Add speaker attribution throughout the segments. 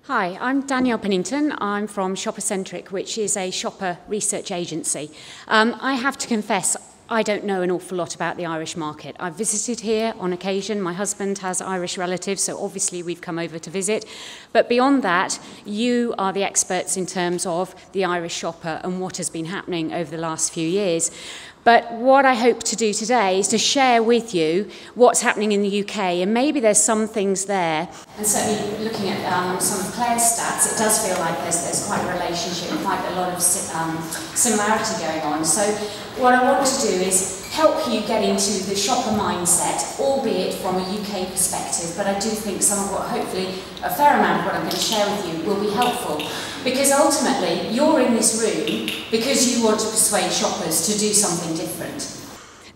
Speaker 1: Hi, I'm Danielle Pinnington. I'm from Shoppercentric, which is a shopper research agency. I have to confess, I don't know an awful lot about the Irish market. I've visited here on occasion. My husband has Irish relatives, so obviously we've come over to visit. But beyond that, you are the experts in terms of the Irish shopper and what has been happening over the last few years. But what I hope to do today is to share with you what's happening in the UK, and maybe there's some things there. And certainly looking at some of Claire's stats, it does feel like there's quite a relationship, quite a lot of similarity going on. So what I want to do is help you get into the shopper mindset, albeit from a UK perspective, but I do think some of what, hopefully a fair amount of what I'm going to share with you will be helpful. Because ultimately, you're in this room because you want to persuade shoppers to do something different.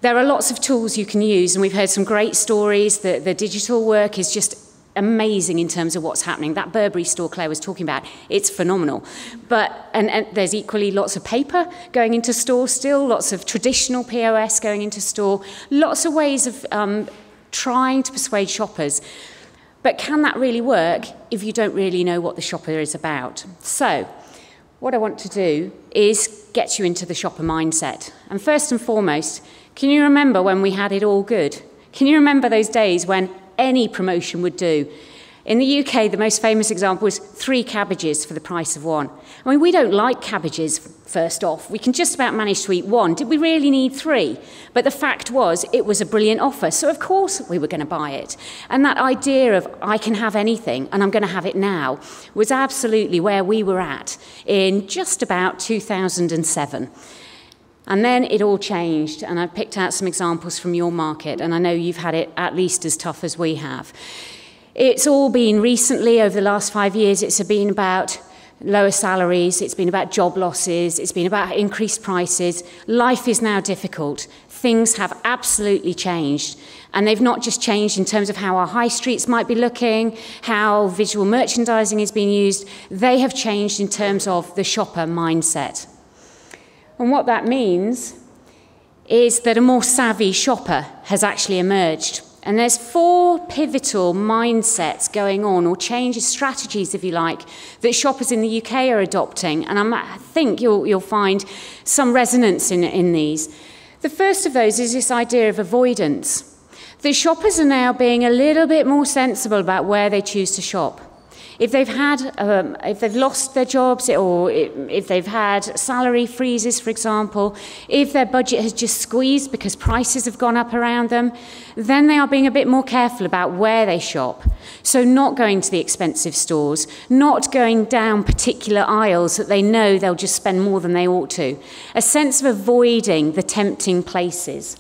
Speaker 1: There are lots of tools you can use, and we've heard some great stories. The digital work is just amazing in terms of what's happening. That Burberry store Claire was talking about, it's phenomenal. But and there's equally lots of paper going into store still, lots of traditional POS going into store, lots of ways of trying to persuade shoppers. But can that really work if you don't really know what the shopper is about? So what I want to do is get you into the shopper mindset. And first and foremost, can you remember when we had it all good? Can you remember those days when any promotion would do? In the UK, the most famous example was 3 cabbages for the price of 1. I mean, we don't like cabbages, first off. We can just about manage to eat 1. Did we really need 3? But the fact was, it was a brilliant offer, so of course we were going to buy it. And that idea of, I can have anything, and I'm going to have it now, was absolutely where we were at in just about 2007. And then it all changed, and I've picked out some examples from your market, and I know you've had it at least as tough as we have. It's all been recently, over the last 5 years, it's been about lower salaries, it's been about job losses, it's been about increased prices. Life is now difficult. Things have absolutely changed. And they've not just changed in terms of how our high streets might be looking, how visual merchandising is being used. They have changed in terms of the shopper mindset. And what that means is that a more savvy shopper has actually emerged. And there's 4 pivotal mindsets going on, or changes, strategies, if you like, that shoppers in the UK are adopting. And I think you'll find some resonance in these. The first of those is this idea of avoidance. The shoppers are now being a little bit more sensible about where they choose to shop. If they've lost their jobs, or if they've had salary freezes, for example, if their budget has just squeezed because prices have gone up around them, then they are being a bit more careful about where they shop. So not going to the expensive stores, not going down particular aisles that they know they'll just spend more than they ought to. A sense of avoiding the tempting places.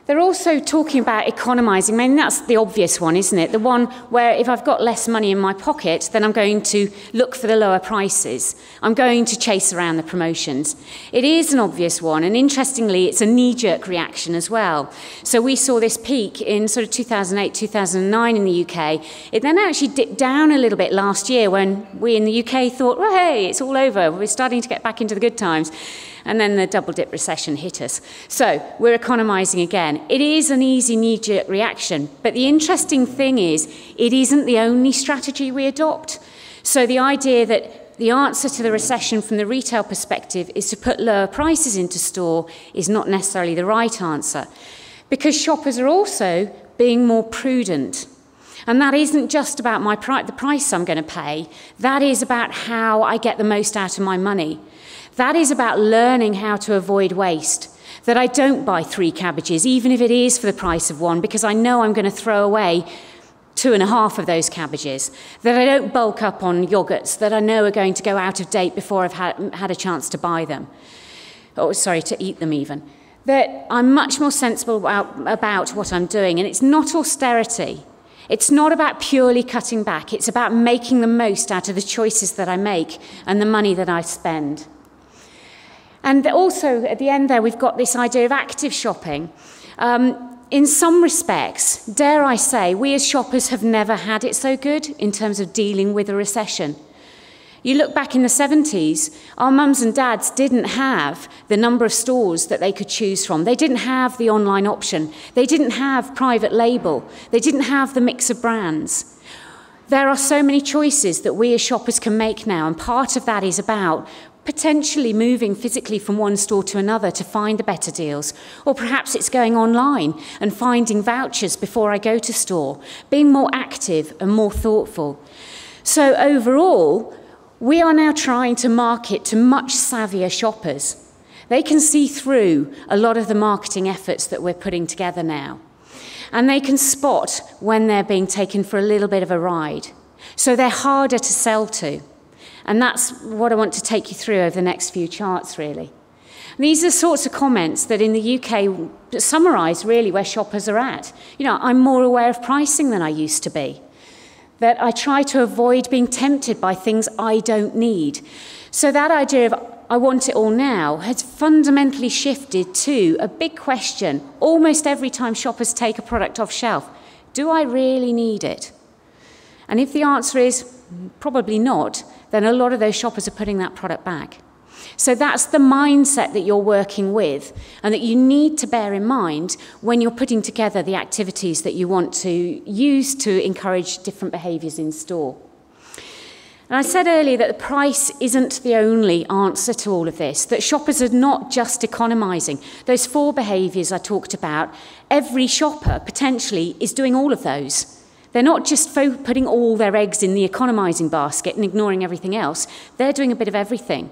Speaker 1: They're also talking about economising. I mean, that's the obvious one, isn't it? The one where if I've got less money in my pocket, then I'm going to look for the lower prices. I'm going to chase around the promotions. It is an obvious one, and interestingly, it's a knee-jerk reaction as well. So we saw this peak in sort of 2008, 2009 in the UK. It then actually dipped down a little bit last year when we in the UK thought, well, hey, it's all over. We're starting to get back into the good times. And then the double-dip recession hit us. So we're economising again. It is an easy knee-jerk reaction, but the interesting thing is it isn't the only strategy we adopt. So the idea that the answer to the recession from the retail perspective is to put lower prices into store is not necessarily the right answer, because shoppers are also being more prudent. And that isn't just about the price I'm going to pay. That is about how I get the most out of my money. That is about learning how to avoid waste. That I don't buy 3 cabbages, even if it is for the price of 1, because I know I'm going to throw away 2.5 of those cabbages. That I don't bulk up on yogurts that I know are going to go out of date before I've had a chance to buy them. Oh, sorry, to eat them even. That I'm much more sensible about what I'm doing. And it's not austerity. It's not about purely cutting back. It's about making the most out of the choices that I make and the money that I spend. And also, at the end there, we've got this idea of active shopping. In some respects, dare I say, we as shoppers have never had it so good in terms of dealing with a recession. You look back in the 70s, our mums and dads didn't have the number of stores that they could choose from. They didn't have the online option. They didn't have private label. They didn't have the mix of brands. There are so many choices that we as shoppers can make now, and part of that is about potentially moving physically from one store to another to find the better deals. Or perhaps it's going online and finding vouchers before I go to store, being more active and more thoughtful. So overall, we are now trying to market to much savvier shoppers. They can see through a lot of the marketing efforts that we're putting together now. And they can spot when they're being taken for a little bit of a ride. So they're harder to sell to. And that's what I want to take you through over the next few charts, really. And these are the sorts of comments that in the UK summarise really where shoppers are at. You know, I'm more aware of pricing than I used to be. That I try to avoid being tempted by things I don't need. So that idea of I want it all now has fundamentally shifted to a big question almost every time shoppers take a product off shelf. Do I really need it? And if the answer is probably not, then a lot of those shoppers are putting that product back. So that's the mindset that you're working with and that you need to bear in mind when you're putting together the activities that you want to use to encourage different behaviours in store. And I said earlier that the price isn't the only answer to all of this, that shoppers are not just economising. Those 4 behaviours I talked about, every shopper potentially is doing all of those. They're not just putting all their eggs in the economising basket and ignoring everything else. They're doing a bit of everything.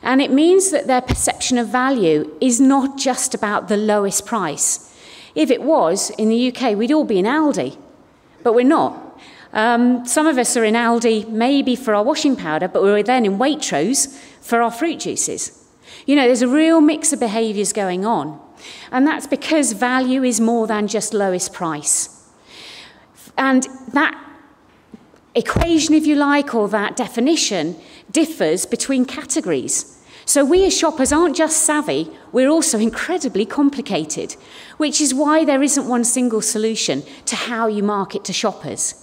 Speaker 1: And it means that their perception of value is not just about the lowest price. If it was, in the UK, we'd all be in Aldi, but we're not. Some of us are in Aldi maybe for our washing powder, but we're then in Waitrose for our fruit juices. You know, there's a real mix of behaviours going on. And that's because value is more than just lowest price. And that equation, if you like, or that definition differs between categories. So we as shoppers aren't just savvy, we're also incredibly complicated, which is why there isn't one single solution to how you market to shoppers.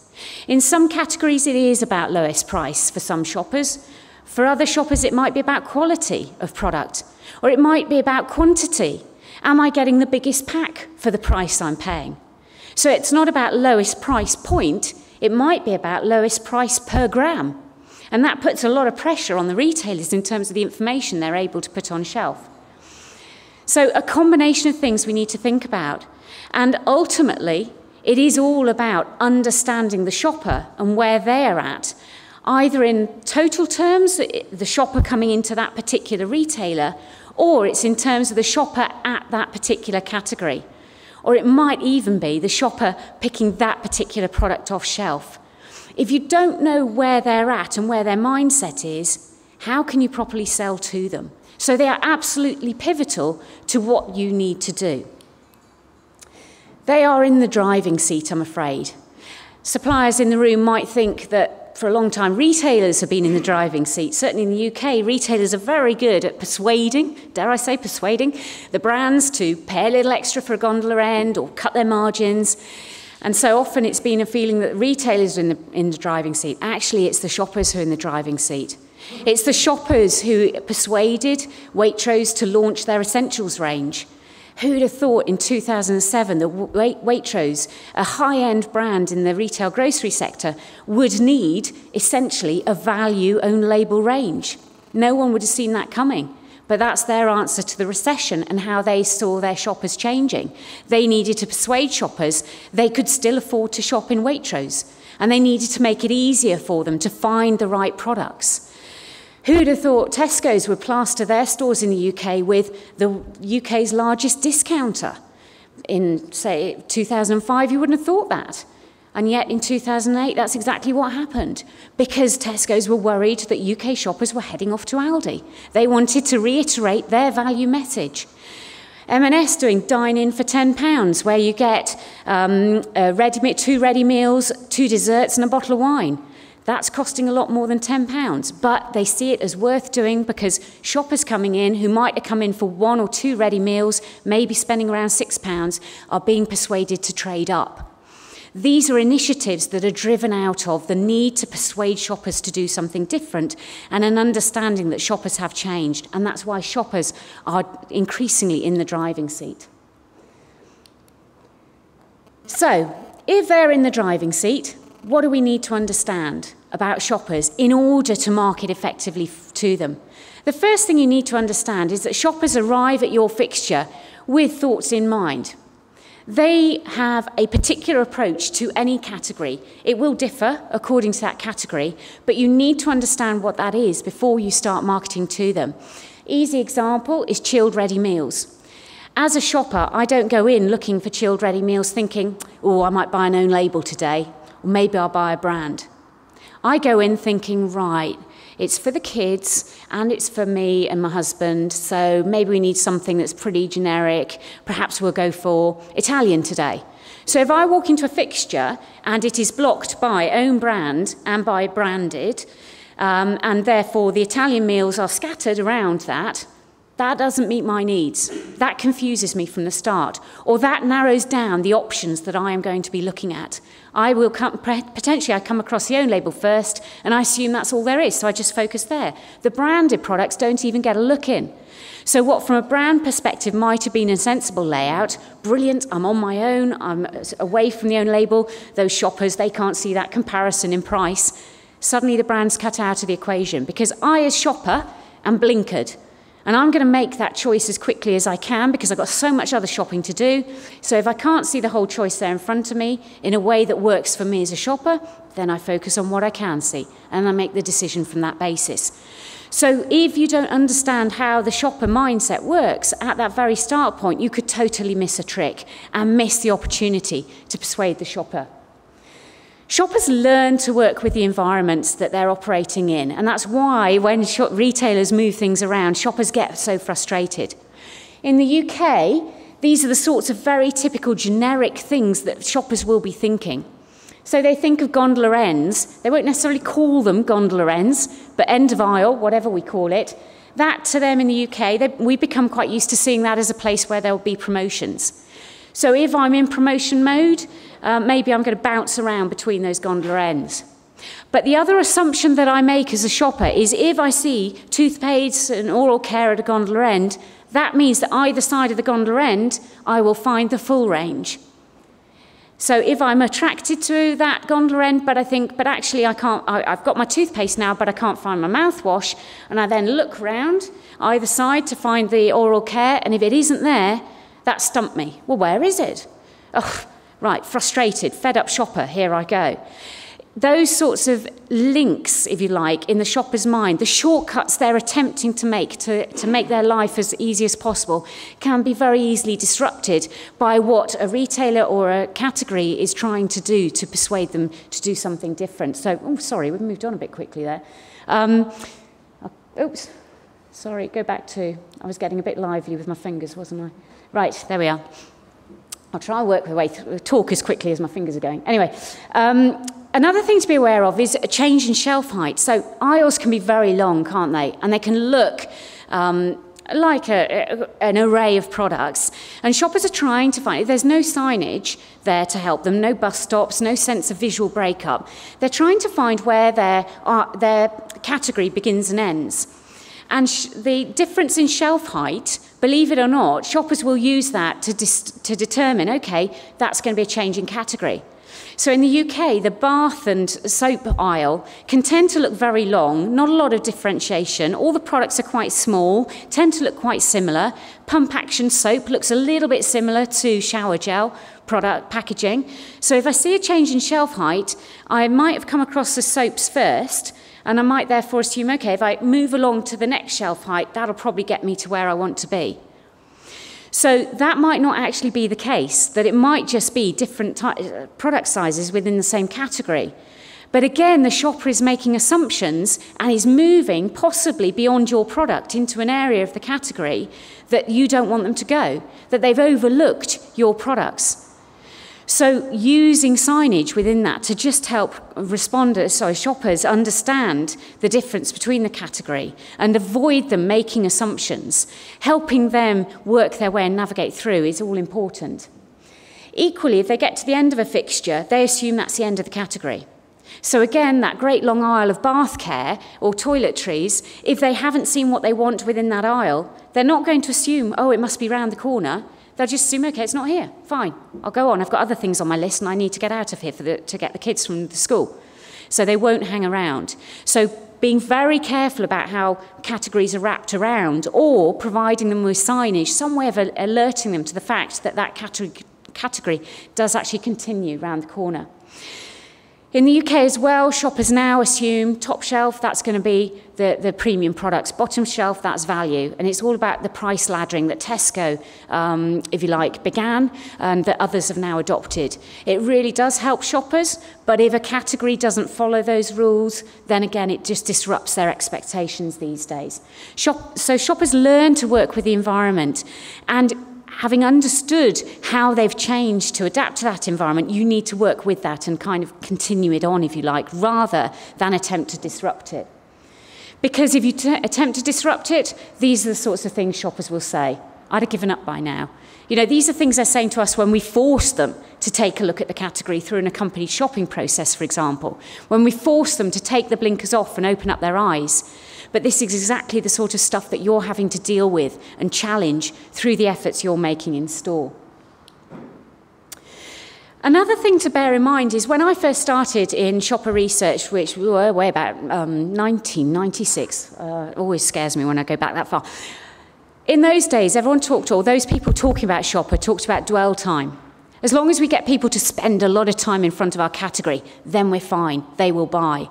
Speaker 1: In some categories, it is about lowest price for some shoppers. For other shoppers, it might be about quality of product, or it might be about quantity. Am I getting the biggest pack for the price I'm paying? So it's not about lowest price point, it might be about lowest price per gram. And that puts a lot of pressure on the retailers in terms of the information they're able to put on shelf. So a combination of things we need to think about. And ultimately, it is all about understanding the shopper and where they're at, either in total terms, the shopper coming into that particular retailer, or it's in terms of the shopper at that particular category. Or it might even be the shopper picking that particular product off shelf. If you don't know where they're at and where their mindset is, how can you properly sell to them? So they are absolutely pivotal to what you need to do. They are in the driving seat, I'm afraid. Suppliers in the room might think that for a long time retailers have been in the driving seat. Certainly in the UK, retailers are very good at persuading, dare I say persuading, the brands to pay a little extra for a gondola end or cut their margins. And so often it's been a feeling that retailers are in the driving seat. Actually, it's the shoppers who are in the driving seat. It's the shoppers who persuaded Waitrose to launch their essentials range. Who'd have thought in 2007 that Waitrose, a high-end brand in the retail grocery sector, would need essentially a value own label range? No one would have seen that coming. But that's their answer to the recession and how they saw their shoppers changing. They needed to persuade shoppers they could still afford to shop in Waitrose, and they needed to make it easier for them to find the right products. Who'd have thought Tesco's would plaster their stores in the UK with the UK's largest discounter? In, say, 2005, you wouldn't have thought that. And yet, in 2008, that's exactly what happened. Because Tesco's were worried that UK shoppers were heading off to Aldi. They wanted to reiterate their value message. M&S doing dine-in for £10, where you get 2 ready meals, 2 desserts and a bottle of wine. That's costing a lot more than £10, but they see it as worth doing because shoppers coming in who might have come in for 1 or 2 ready meals, maybe spending around £6, are being persuaded to trade up. These are initiatives that are driven out of the need to persuade shoppers to do something different and an understanding that shoppers have changed, and that's why shoppers are increasingly in the driving seat. So, if they're in the driving seat, what do we need to understand about shoppers in order to market effectively to them? The first thing you need to understand is that shoppers arrive at your fixture with thoughts in mind. They have a particular approach to any category. It will differ according to that category, but you need to understand what that is before you start marketing to them. Easy example is chilled ready meals. As a shopper, I don't go in looking for chilled ready meals thinking, oh, I might buy an own label today, or maybe I'll buy a brand. I go in thinking, right, it's for the kids and it's for me and my husband, so maybe we need something that's pretty generic. Perhaps we'll go for Italian today. So if I walk into a fixture and it is blocked by own brand and by branded, and therefore the Italian meals are scattered around that, that doesn't meet my needs. That confuses me from the start, or that narrows down the options that I am going to be looking at. Potentially I come across the own label first, and I assume that's all there is, so I just focus there. The branded products don't even get a look in. So what from a brand perspective might have been a sensible layout, brilliant, I'm on my own, I'm away from the own label, those shoppers, they can't see that comparison in price. Suddenly the brand's cut out of the equation, because I as shopper am blinkered. And I'm going to make that choice as quickly as I can because I've got so much other shopping to do. So if I can't see the whole choice there in front of me in a way that works for me as a shopper, then I focus on what I can see and I make the decision from that basis. So if you don't understand how the shopper mindset works at that very start point, you could totally miss a trick and miss the opportunity to persuade the shopper. Shoppers learn to work with the environments that they're operating in, and that's why when retailers move things around, shoppers get so frustrated. In the UK, these are the sorts of very typical generic things that shoppers will be thinking. So they think of gondola ends. They won't necessarily call them gondola ends, but end of aisle, whatever we call it. That, to them in the UK, we become quite used to seeing that as a place where there will be promotions. So if I'm in promotion mode, maybe I'm going to bounce around between those gondola ends. But the other assumption that I make as a shopper is if I see toothpaste and oral care at a gondola end, that means that either side of the gondola end, I will find the full range. So if I'm attracted to that gondola end, but I think, but actually I've got my toothpaste now, but I can't find my mouthwash, and I then look round either side to find the oral care, and if it isn't there, that stumped me. Well, where is it? Oh, right, frustrated, fed up shopper, here I go. Those sorts of links, if you like, in the shopper's mind, the shortcuts they're attempting to make their life as easy as possible can be very easily disrupted by what a retailer or a category is trying to do to persuade them to do something different. So, oh, sorry, we've moved on a bit quickly there. Oops, sorry, go back to, I was getting a bit lively with my fingers, wasn't I? Right, there we are. I'll try and work my way through, talk as quickly as my fingers are going. Anyway, another thing to be aware of is a change in shelf height. So aisles can be very long, can't they? And they can look like an array of products. And shoppers are trying to find, there's no signage there to help them, no bus stops, no sense of visual breakup. They're trying to find where their category begins and ends. And the difference in shelf height, believe it or not, shoppers will use that to determine, okay, that's going to be a change in category. So in the UK, the bath and soap aisle can tend to look very long, not a lot of differentiation. All the products are quite small, tend to look quite similar. Pump action soap looks a little bit similar to shower gel product packaging. So if I see a change in shelf height, I might have come across the soaps first, and I might therefore assume, okay, if I move along to the next shelf height, that'll probably get me to where I want to be. So that might not actually be the case, that it might just be different product sizes within the same category. But again, the shopper is making assumptions and is moving possibly beyond your product into an area of the category that you don't want them to go, that they've overlooked your products. So using signage within that to just help shoppers understand the difference between the category and avoid them making assumptions, helping them work their way and navigate through is all important. Equally, if they get to the end of a fixture, they assume that's the end of the category. So again, that great long aisle of bath care or toiletries, if they haven't seen what they want within that aisle, they're not going to assume, oh, it must be round the corner. They'll just assume, okay, it's not here, fine, I'll go on. I've got other things on my list and I need to get out of here to get the kids from the school. So they won't hang around. So being very careful about how categories are wrapped around, or providing them with signage, some way of alerting them to the fact that that category does actually continue round the corner. In the UK as well, shoppers now assume top shelf, that's going to be the premium products. Bottom shelf, that's value. And it's all about the price laddering that Tesco, if you like, began and that others have now adopted. It really does help shoppers, but if a category doesn't follow those rules, then again, it just disrupts their expectations these days. So shoppers learn to work with the environment, and having understood how they've changed to adapt to that environment, you need to work with that and kind of continue it on, if you like, rather than attempt to disrupt it. Because if you attempt to disrupt it, these are the sorts of things shoppers will say. I'd have given up by now. You know, these are things they're saying to us when we force them to take a look at the category through an accompanied shopping process, for example. When we force them to take the blinkers off and open up their eyes. But this is exactly the sort of stuff that you're having to deal with and challenge through the efforts you're making in store. Another thing to bear in mind is when I first started in shopper research, which we were way about 1996, always scares me when I go back that far. In those days, everyone talked, or those people talking about shopper talked about dwell time. As long as we get people to spend a lot of time in front of our category, then we're fine, they will buy.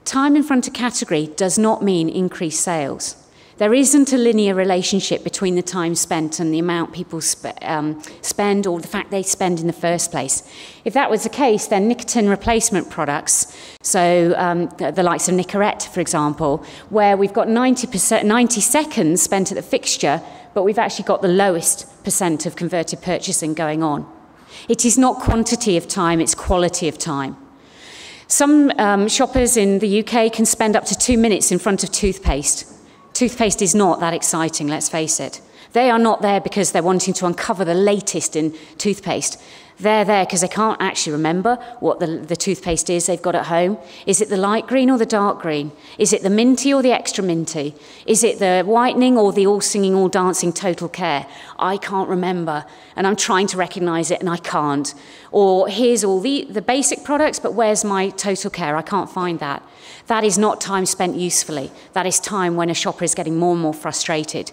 Speaker 1: Time in front of category does not mean increased sales. There isn't a linear relationship between the time spent and the amount people spend, or the fact they spend in the first place. If that was the case, then nicotine replacement products, so the likes of Nicorette, for example, where we've got 90 seconds spent at the fixture, but we've actually got the lowest % of converted purchasing going on. It is not quantity of time, it's quality of time. Some shoppers in the UK can spend up to 2 minutes in front of toothpaste. Toothpaste is not that exciting, let's face it. They are not there because they're wanting to uncover the latest in toothpaste. They're there because they can't actually remember what the toothpaste is they've got at home. Is it the light green or the dark green? Is it the minty or the extra minty? Is it the whitening or the all singing, all dancing Total Care? I can't remember, and I'm trying to recognise it and I can't. Or here's all the basic products, but where's my Total Care? I can't find that. That is not time spent usefully. That is time when a shopper is getting more and more frustrated.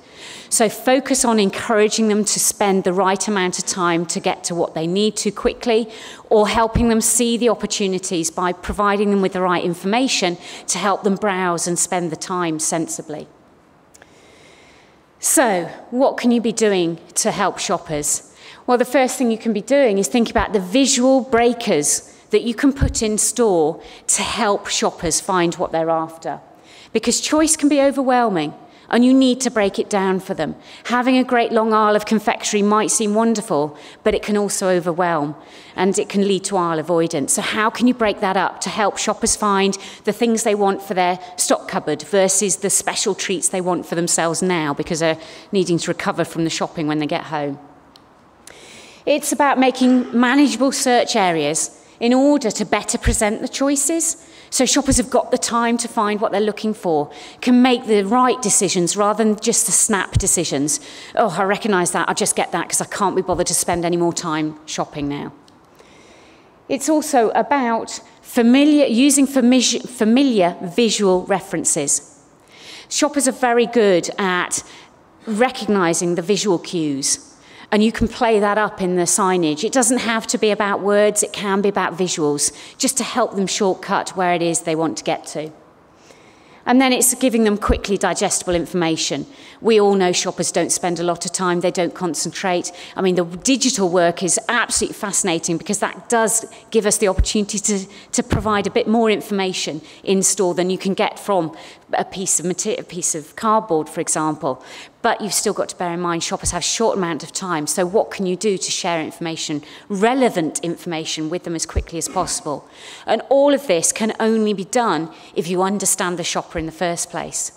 Speaker 1: So focus on encouraging them to spend the right amount of time to get to what they need to quickly, or helping them see the opportunities by providing them with the right information to help them browse and spend the time sensibly. So, what can you be doing to help shoppers? Well, the first thing you can be doing is think about the visual breakers that you can put in store to help shoppers find what they're after. Because choice can be overwhelming, and you need to break it down for them. Having a great long aisle of confectionery might seem wonderful, but it can also overwhelm, and it can lead to aisle avoidance. So how can you break that up to help shoppers find the things they want for their stock cupboard versus the special treats they want for themselves now because they're needing to recover from the shopping when they get home? It's about making manageable search areas in order to better present the choices. So shoppers have got the time to find what they're looking for, can make the right decisions rather than just the snap decisions. Oh, I recognise that, I'll just get that because I can't be bothered to spend any more time shopping now. It's also about using familiar visual references. Shoppers are very good at recognising the visual cues. And you can play that up in the signage. It doesn't have to be about words, it can be about visuals, just to help them shortcut where it is they want to get to. And then it's giving them quickly digestible information. We all know shoppers don't spend a lot of time, they don't concentrate. I mean, the digital work is absolutely fascinating because that does give us the opportunity to provide a bit more information in store than you can get from a piece of cardboard, for example. But you've still got to bear in mind shoppers have a short amount of time, so what can you do to share information, relevant information with them as quickly as possible? And all of this can only be done if you understand the shopper in the first place.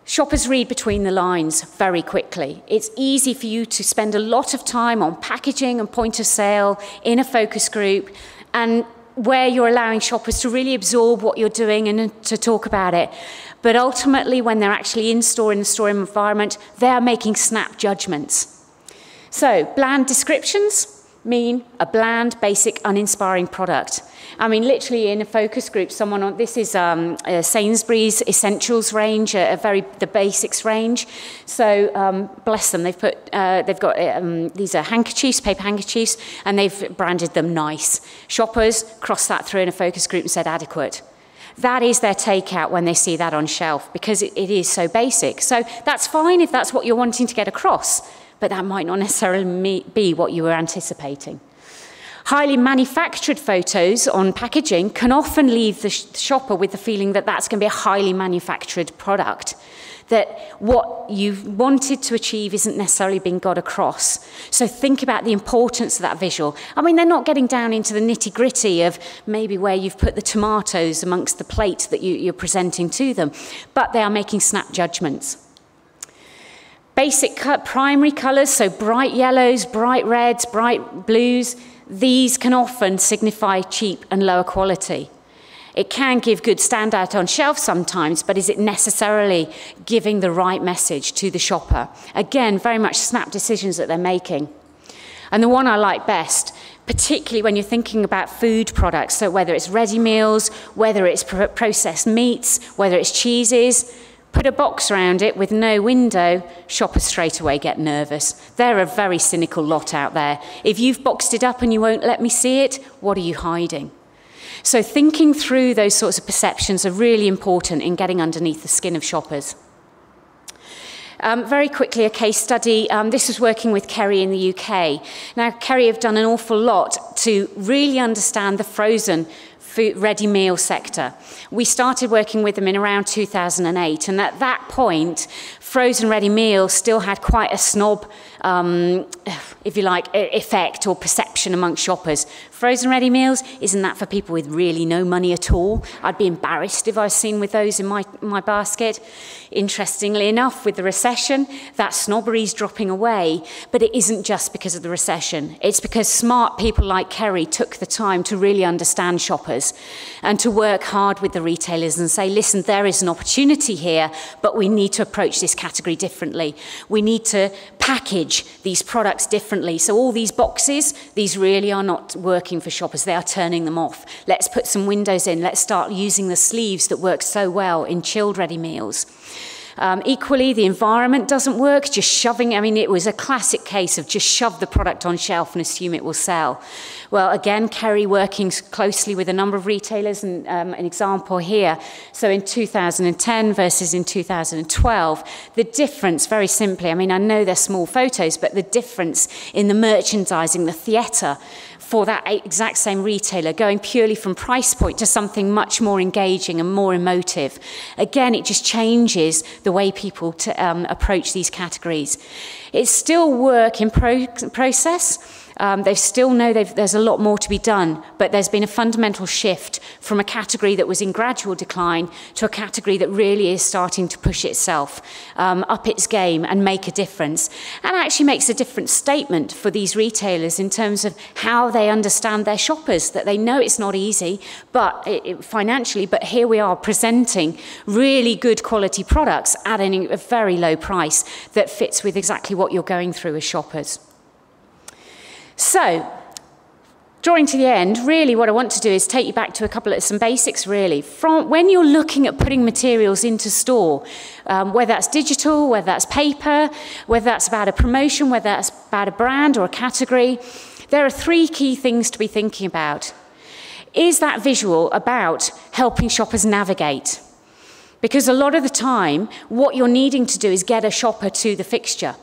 Speaker 1: Shoppers read between the lines very quickly. It's easy for you to spend a lot of time on packaging and point of sale in a focus group, and where you're allowing shoppers to really absorb what you're doing and to talk about it. But ultimately, when they're actually in the store environment, they are making snap judgments. So, bland descriptions mean a bland, basic, uninspiring product. I mean, literally in a focus group, someone on, this is Sainsbury's Essentials range, the basics range. So bless them, they've got these are handkerchiefs, paper handkerchiefs, and they've branded them nice. Shoppers crossed that through in a focus group and said adequate. That is their takeout when they see that on shelf, because it is so basic. So that's fine if that's what you're wanting to get across, but that might not necessarily be what you were anticipating. Highly manufactured photos on packaging can often leave the shopper with the feeling that that's going to be a highly manufactured product, that what you wanted to achieve isn't necessarily being got across. So think about the importance of that visual. I mean, they're not getting down into the nitty-gritty of maybe where you've put the tomatoes amongst the plate that you're presenting to them, but they are making snap judgments. Basic primary colours, so bright yellows, bright reds, bright blues, these can often signify cheap and lower quality. It can give good standout on shelf sometimes, but is it necessarily giving the right message to the shopper? Again, very much snap decisions that they're making. And the one I like best, particularly when you're thinking about food products, so whether it's ready meals, whether it's processed meats, whether it's cheeses, put a box around it with no window, shoppers straight away get nervous. They're a very cynical lot out there. If you've boxed it up and you won't let me see it, what are you hiding? So thinking through those sorts of perceptions are really important in getting underneath the skin of shoppers. Very quickly, a case study. This was working with Kerry in the UK. Now, Kerry have done an awful lot to really understand the frozen food, ready meal sector. We started working with them in around 2008, and at that point, frozen ready meals still had quite a snob, if you like, effect or perception amongst shoppers. Frozen ready meals, isn't that for people with really no money at all? I'd be embarrassed if I was seen with those in my basket. Interestingly enough, with the recession, that snobbery's dropping away, but it isn't just because of the recession. It's because smart people like Kerry took the time to really understand shoppers and to work hard with the retailers and say, listen, there is an opportunity here, but we need to approach this category differently. We need to package these products differently. So all these boxes, these really are not working for shoppers. They are turning them off. Let's put some windows in. Let's start using the sleeves that work so well in chilled ready meals. Equally, the environment doesn't work, just shoving, I mean, it was a classic case of just shove the product on shelf and assume it will sell. Well, again, Kerry working closely with a number of retailers, and an example here. So in 2010 versus in 2012, the difference, very simply, I mean, I know they're small photos, but the difference in the merchandising, the theatre, for that exact same retailer, going purely from price point to something much more engaging and more emotive. Again, it just changes the way people approach these categories. It's still work in process. They still know there's a lot more to be done, but there's been a fundamental shift from a category that was in gradual decline to a category that really is starting to push itself, up its game and make a difference. And actually makes a different statement for these retailers in terms of how they understand their shoppers, that they know it's not easy financially, but here we are presenting really good quality products at a very low price that fits with exactly what you're going through as shoppers. So, drawing to the end, really what I want to do is take you back to some basics, really. From when you're looking at putting materials into store, whether that's digital, whether that's paper, whether that's about a promotion, whether that's about a brand or a category, there are three key things to be thinking about. Is that visual about helping shoppers navigate? Because a lot of the time, what you're needing to do is get a shopper to the fixture.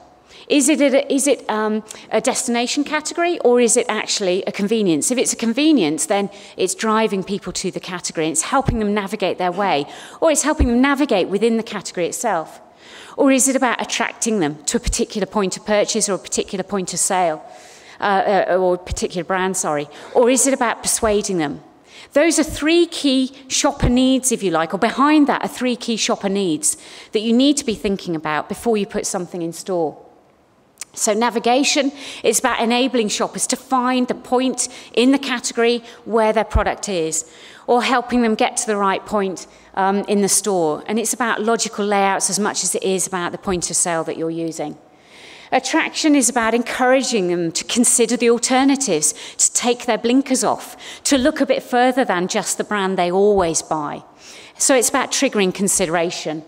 Speaker 1: Is it a destination category, or is it actually a convenience? If it's a convenience, then it's driving people to the category. It's helping them navigate their way, or it's helping them navigate within the category itself. Or is it about attracting them to a particular point of purchase or a particular point of sale, or a particular brand, sorry? Or is it about persuading them? Those are three key shopper needs, if you like, or behind that are three key shopper needs that you need to be thinking about before you put something in store. So navigation is about enabling shoppers to find the point in the category where their product is, or helping them get to the right point in the store. And it's about logical layouts as much as it is about the point of sale that you're using. Attraction is about encouraging them to consider the alternatives, to take their blinkers off, to look a bit further than just the brand they always buy. So it's about triggering consideration.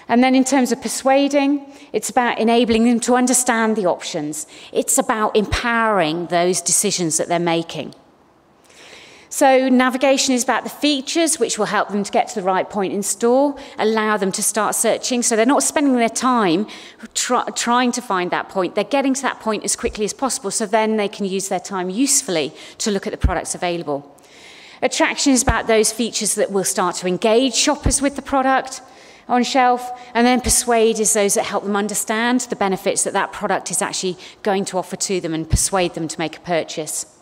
Speaker 1: And then in terms of persuading, it's about enabling them to understand the options. It's about empowering those decisions that they're making. So navigation is about the features, which will help them to get to the right point in store, allow them to start searching. So they're not spending their time trying to find that point. They're getting to that point as quickly as possible, so then they can use their time usefully to look at the products available. Attraction is about those features that will start to engage shoppers with the product on shelf, and then persuade is those that help them understand the benefits that that product is actually going to offer to them and persuade them to make a purchase.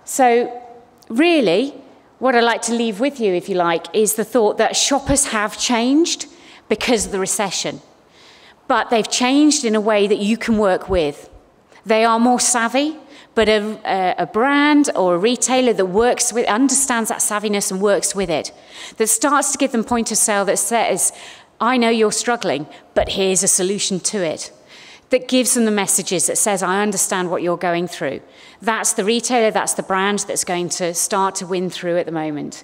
Speaker 1: So really, what I'd like to leave with you, if you like, is the thought that shoppers have changed because of the recession, but they've changed in a way that you can work with. They are more savvy, but a brand or a retailer that understands that savviness and works with it, that starts to give them point of sale that says, I know you're struggling, but here's a solution to it, that gives them the messages that says, I understand what you're going through. That's the retailer, that's the brand that's going to start to win through at the moment.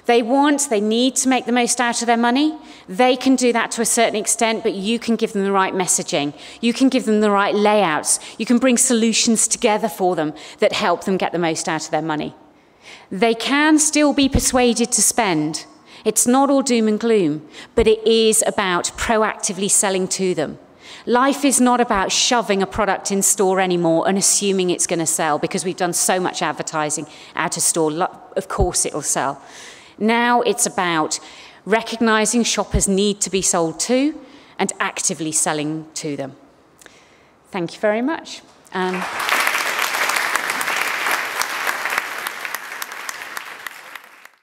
Speaker 1: They need to make the most out of their money. They can do that to a certain extent, but you can give them the right messaging. You can give them the right layouts. You can bring solutions together for them that help them get the most out of their money. They can still be persuaded to spend. It's not all doom and gloom, but it is about proactively selling to them. Life is not about shoving a product in store anymore and assuming it's going to sell because we've done so much advertising out of store. Of course it'll sell. Now it's about recognizing shoppers need to be sold to and actively selling to them. Thank you very much.